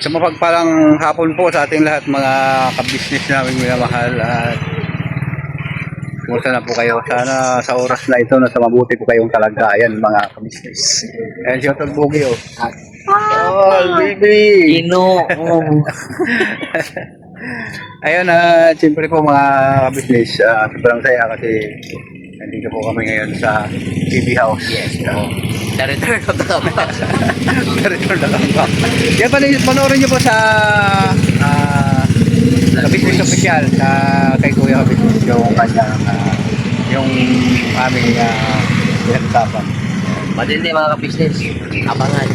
Sa mapagpalang hapon po sa ating lahat mga kabisnes namin minamahal at kumusta na po kayo? Sana sa oras na ito nasa mabuti po kayong kalagayan mga kabisnes. Ayan si Otol Bugi oh. Oh, baby! Ino. Ayun siyempre po mga kabisnes, sobrang saya kasi nandito po kami ngayon sa TV House. Yes. The return of the comeback. Return na lang ba? Yan panoorin nyo po sa Kabisnes Official sa kay Kuya Kabisnes yung kanyang yung aming pinag-usapan. Matindi mga ka-business. Abangan.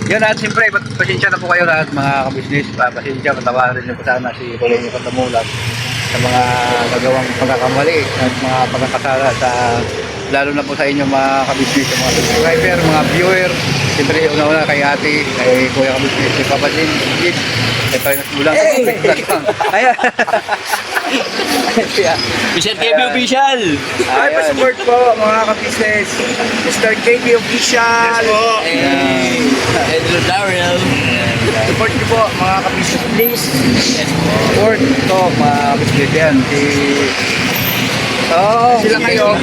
Yun at siyempre, pasensya na po kayo lahat mga kabisnes. Pasensya, patawarin niyo po sana si Kuya Pandamulat sa mga nagawang pagkakamali at mga pagkakasala sa lalo na po sa inyo mga kabisnes, mga subscriber, mga viewer. Siyempre, una-una kay ate, kay Kuya Kabisnes, kay Papa Jim, kay Parinas Bulang. Ayan. Mr. KB Official. Ay, pa-support po mga kabisnes. Mr. KB Official. Edlo Darrell. Support niyo po mga kabisnes. Please. Support to mga kabisnes yan. Sila kayo.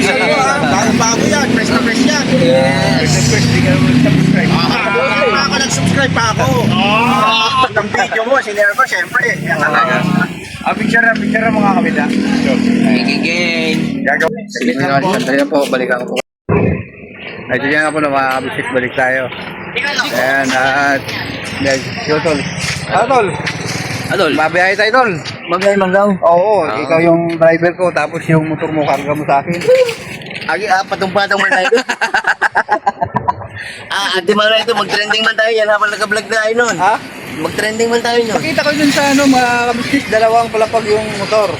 Bago yan. Fresh na fresh yan. Yes. First, di ka subscribe. Ako nag-subscribe pa ako. Ang video mo, sinare ko, syempre. Picture mga kabida. Again. Gagawin. Sige na po, balikan ko. Ay, diyan nga po na mga kabisnes, balik tayo. Ayan, at Tol. Tol. Adol. Mabiyahe tayo, Tol. Magay manggaw. Oo, ikaw yung driver ko, tapos yung motor mo, karga mo sa akin. Agi, patong-patong man tayo. Ate man ito, mag-trending man tayo. Yan habang nag-vlog na tayo nun. Ha? Mag-trending man tayo nun. Pakita ko dun sa mga kabisnes, dalawang palapag yung motor.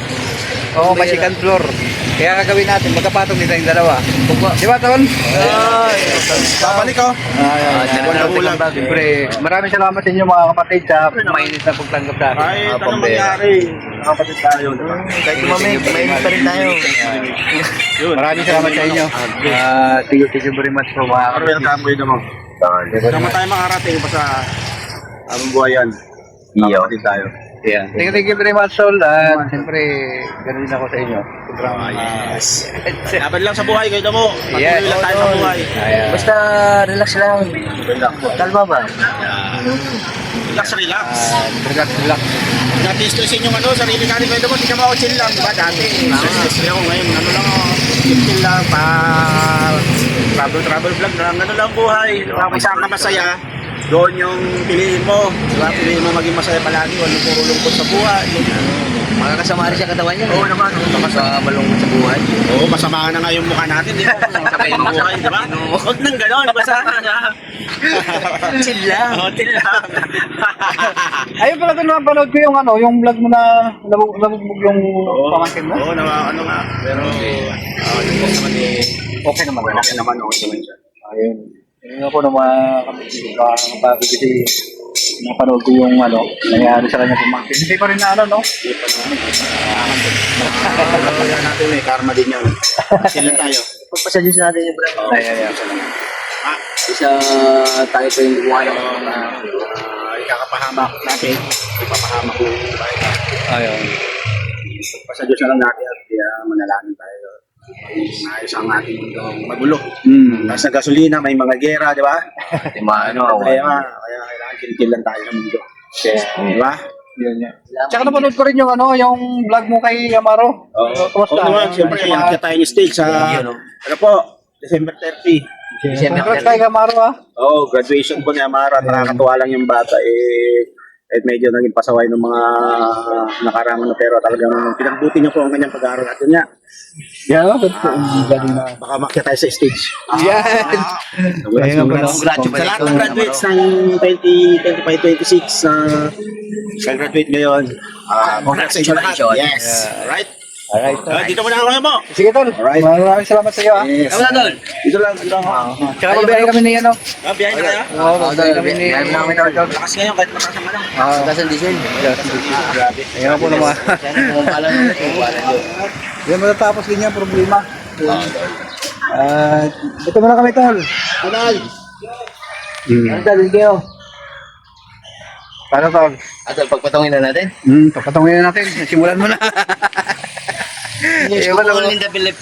Oo, may second floor. Kaya gagawin natin, magkapatong nila yung dalawa. Di ba, Tol? Babalik ko. Siyempre, maraming salamat sa inyo mga kapatid sa mainit na pagtanggap sa akin. Ay, ano mangyari? Nakapatid tayo. Kahit tumamig, mainit pa rin tayo. Maraming salamat sa inyo. Thank you very much po mga Welcome kayo naman. Sama tayo makarating pa sa aming buhayan. Nakapatid tayo. Yeah. Thank you very much, Sol. At siyempre, ganoon din ako sa inyo. Sobrang Yes. Laban lang sa buhay kayo mo. Yes. Patuloy lang tayo sa buhay. Basta relax lang. Kalma ba? Relax. relax. Dati stressin yung sarili natin kayo mo. Hindi ka chill lang. Diba dati? Stress ako ngayon. Ano lang chill lang. Travel vlog na lang. Ano lang buhay. Kung saan ka masaya, doon yung piliin mo. Diba? Piliin mo maging masaya palagi. Walang puro lungkot sa buhay. Makakasama rin siya katawan niya. Oo naman. Malungkot sa buhay. Oo, masama na nga yung mukha natin. Di ba? Sabay yung buhay, di ba? Huwag nang gano'n. Basta Chill lang. Oo, chill lang. Ayun pala doon napanood ko yung yung vlog mo na nabugbog yung pamangkin mo. Oo, ano nga. Pero, naman Okay naman. okay naman siya. Ayun. Ayun nga po na mga kapatid kasi napanood ko yung nangyari sa kanya pamangkin. Hindi pa rin na no? Yan natin karma din yan. Sila tayo. Pagpasadyos natin yung brand. Ayan. Isa tayo pa yung gumawa ng Ikakapahamak natin. Ipapahamak ko yung bahay natin. Ayun. Pasadyos na lang natin at kaya manalangin tayo. Maayos ang ating mundo magulo. Nasa gasolina, may mga gera, di ba? Kaya kailangan kill lang tayo sa mundo. Di ba? Yun yan. Tsaka napanood ko rin yung yung vlog mo kay Amaro. Oo naman, siyempre, yakya tayo yung stage sa, December 30. Congrats kay Amaro Graduation ko ni Amara. Nakakatuwa lang yung bata. Medyo naging pasaway ng mga nakarangan na pero talagang pinagbuti niya po ang kanyang pag-aaral at yun niya. Baka makyat tayo sa stage. Yan. Sa lahat ng graduates ng 2025-26 na graduate ngayon, congrats sa inyo lahat. Yes. Right? Alright. Dito muna ako mo. Sige, Tol. Maraming salamat sa iyo. Yes. Dito lang. Tsaka mabiyahe kami ni Biyahe na kaya? Oo, mabiyahe kami ni Lakas ngayon kahit mataas ang manang. Tasan diesel. Grabe. Ayan po naman. Kumumpalan mo. Kumumpalan mo. Yan matatapos din yung problema. Ito muna kami, Tol. Kunal. Ano dalil kayo? Paano tol? At pagpatungin na natin. Papatungin na natin. Simulan mo na. Yes, Iba naman. Linda Philip.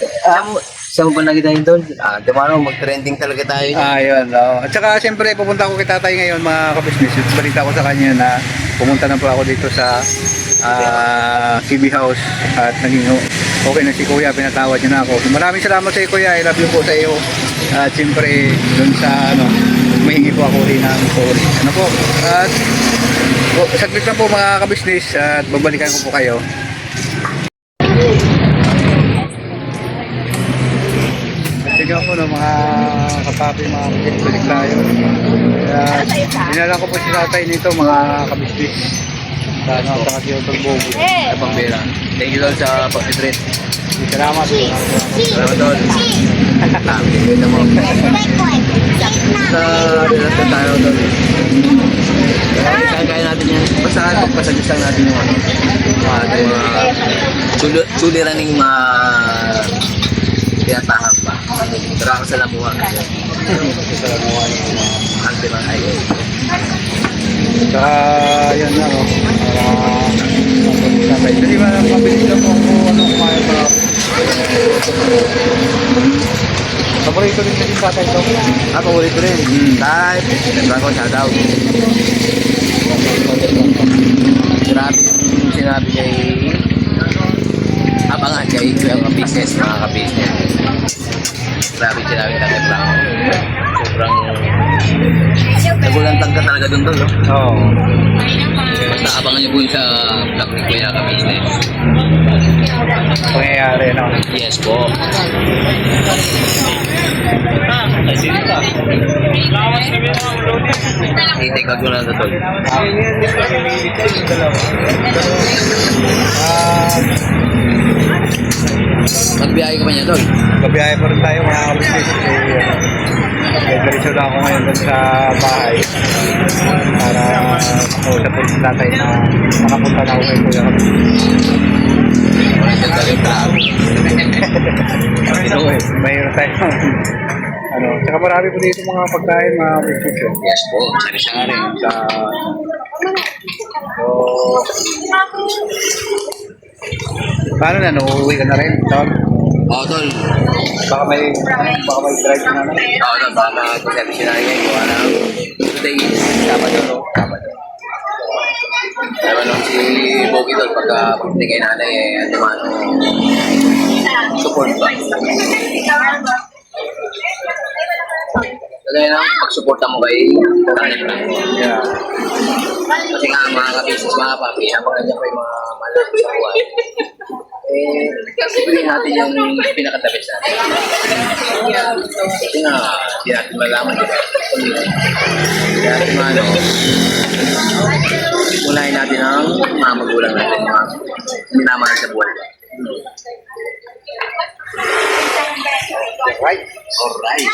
Saan mo ba nakita yun doon? Tumano, mag-trending talaga tayo. Ayun. Oh. At saka siyempre pupunta ako kay tatay ngayon mga kabisnes. Balita ko sa kanya na pumunta na po ako dito sa TV House at naging okay na si Kuya, pinatawad niya na ako. Maraming salamat sa iyo Kuya, I love you po sa iyo. At siyempre dun sa mahingi po ako rin ng sorry. Ano po? At saglit lang po mga kabisnes at babalikan ko po kayo. Tingnan po ng mga kapapi, mga balik tayo. Dinala ko po si tatay nito mga kabisnes. Sana sa Katiyotong Bobo. Ay, pambira. Thank you doon sa pag-treat. Salamat. Salamat doon. Ito mo. Sa relax na tayo doon. Kaya natin yan. Basta pagpasagis lang natin yung suliraning tinatahak pa. Tara ka sa lamuha. Sa lamuha yung Ante lang ay. Saka yan na tatay. Kasi mabilis lang po ako kumain pa. Paborito rin kasi tatay ito. Paborito rin. Kahit, siyempre ko shout out. Grabe yung sinabi kay abangan kay mga business, mga ka-business. Grabe yung sinabi kay Franco. Sobrang nagulantang ka talaga dun, no? Oo. Basta abangan niyo po yun sa vlog ni Kuya ka-business. Pangyayari, no? Yes po. Take out mo lang ito, tol. Magbiyahe ka pa niya, tol. Gabiyahe pa rin tayo mga kabisnes. Diretso na ako ngayon dun sa bahay para makausap po si tatay na makapunta na ako kay Kuya kabisnes. Wala siyang galing tao. Mayroon tayo. Tsaka marami po dito mga pagkain, mga biscuits. Yes po, sari-sari. Paano na, uuwi ka na rin, Tom? Oo, tol. Baka may drive na naman. Oo, tol. Baka mag-service na rin gawa na. Today is Sabado, no? Sabado. Pero nung si Bogi, tol, pagka pagdating kay nanay, support ba? Kaya lang, pag-supporta mo kay nanay mo. Yeah. Kasi nga mga ka-business, mga papi, habang nandiyan ko yung mga malaki sa buhay. Sabihin natin yung pinaka-tabis natin. Kasi nga, hindi natin malaman. Kaya natin unahin natin ang mga magulang natin, mga minamahal sa buhay. Right. Alright.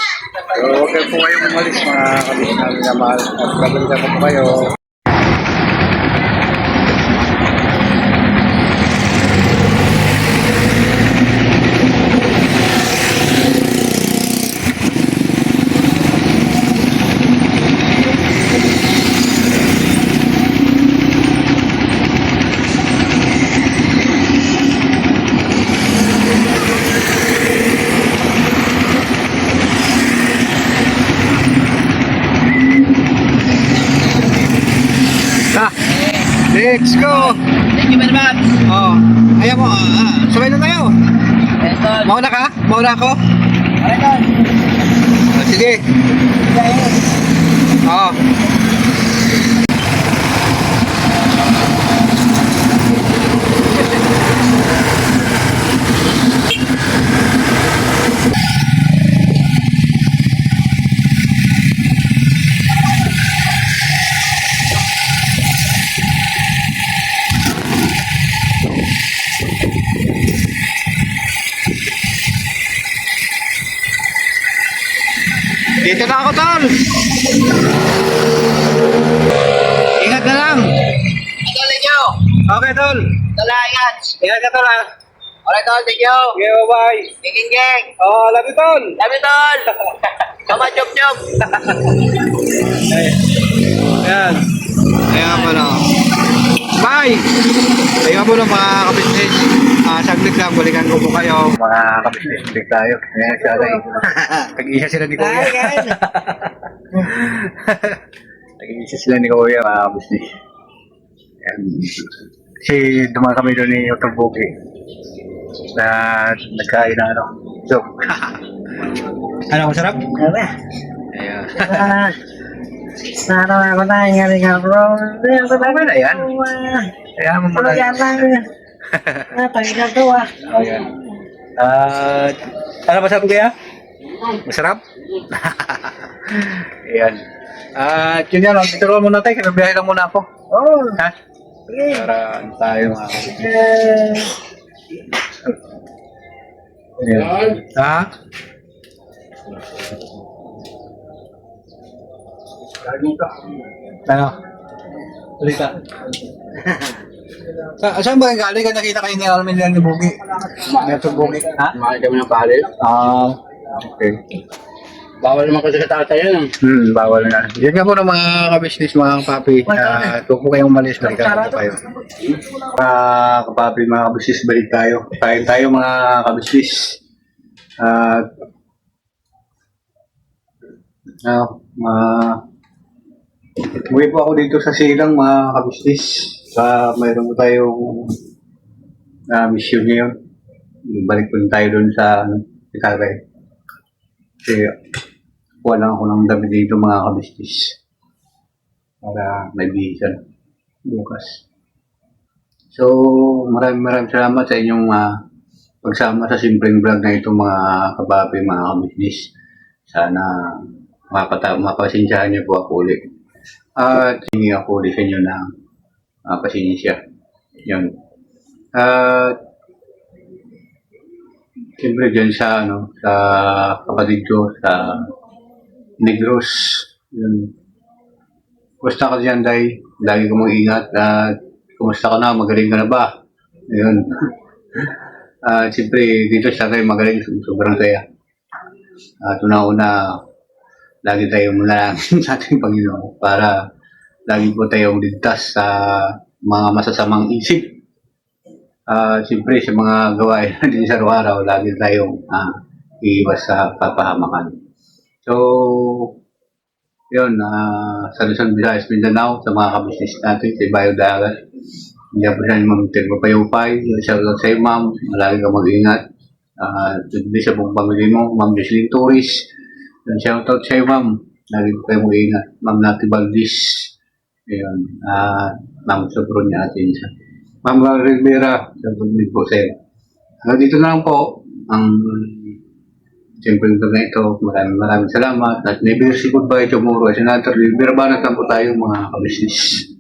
So, huwag kayo po kayong umalis mga kabisnes namin na mahal. At babalikan ko po kayo. Let's go! Thank you very much. Oh, ayaw mo. Sabay na tayo. Yes, tol. Mauna ka? Mauna ako? Alright, tol. Sige. Oo. Dito na ako, tol. Ingat na lang. Tol, thank you. Okay, tol. Tol, ingat. Ingat ka, tol, ha. Alright, tol, thank you. Okay, bye. King, gang. Oh, love you, tol. Love you, tol. Come on, chop, chop. Ayan. Ayan nga pala. Tay! Tayo po ng mga kabisnes. Saglit lang, balikan ko po kayo. Mga kabisnes, balik tayo. Ayan, siya Tay. Tag-isa sila ni Kuya. Tag-isa sila ni Kuya, mga kabisnes. Ayan. Kasi dumaan kami doon ni Otong Buki. Na nagkain na ano. So, ano, masarap? Ayan. Sana ako na yung galing ako. Okay na yan. Kaya mo Ano yan lang? Natanggal to ah. Ayan. Ano masarap kaya? Masarap? Ayan. Yun yan, tituruan muna tayo. Kinabiyahe lang muna ako. Oo. Ha? Sige. Para ano tayo mga Ayan. Ha? Ano? Ulit ka. Saan ba galing ka nakita kayo ni Almin lang ni Bugi? Neto Bugi. Ha? Kumain kami ng palil. Okay. Bawal naman kasi sa tatay yan. Bawal na. Yan nga po ng mga kabisnes, mga kapapi. Huwag po kayong umalis, balikan po kayo. Mga kapapi, mga kabisnes, balik tayo. Kain tayo mga kabisnes. Uwi po ako dito sa Silang, mga kabisnes. Mayroon po tayong mission ngayon. Balik po tayo doon sa Tagay. Kasi kuha lang ako ng dami dito, mga kabisnes. Para may bihisan bukas. So, maraming salamat sa inyong pagsama sa simpleng vlog na ito, mga kababi, mga kabisnes. Sana mapasensyahan niyo po ako ulit. At hingi ako ulit sa inyo ng pasensya. Yun. At siyempre dyan sa kapatid ko, sa Negros. Yun. Kumusta ka dyan, Day? Lagi ka mag-ingat. At kumusta ka na? Magaling ka na ba? Ayun. Siyempre, dito sa Tagay, magaling. Sobrang saya. At una-una, lagi tayong manalangin sa ating Panginoon para lagi po tayong ligtas sa mga masasamang isip. Siyempre, sa mga gawain natin sa araw-araw, lagi tayong iiwas sa papahamakan. So, yun, sa Luzon, Visayas, Mindanao, sa mga kabisnes natin, sa Bayo Dagat. Hindi po siya ni Ma'am Telmo Payupay. Shoutout sa iyo, Ma'am. Malagi ka mag-ingat. Hindi sa buong pamilya mo, Ma'am Jocelyn Torres. Shoutout sa iyo, Ma'am. Lagi po kayo mag-ingat. Ma'am Nati Valdez. Ayun. Ma'am Sobron niya atin siya. Ma'am Rivera. Shoutout din po sa iyo. Hanggang dito na lang po ang siyempre ito na ito. Maraming salamat. At never say goodbye tomorrow. As another, Rivera Banat lang po tayo, mga kabisnes.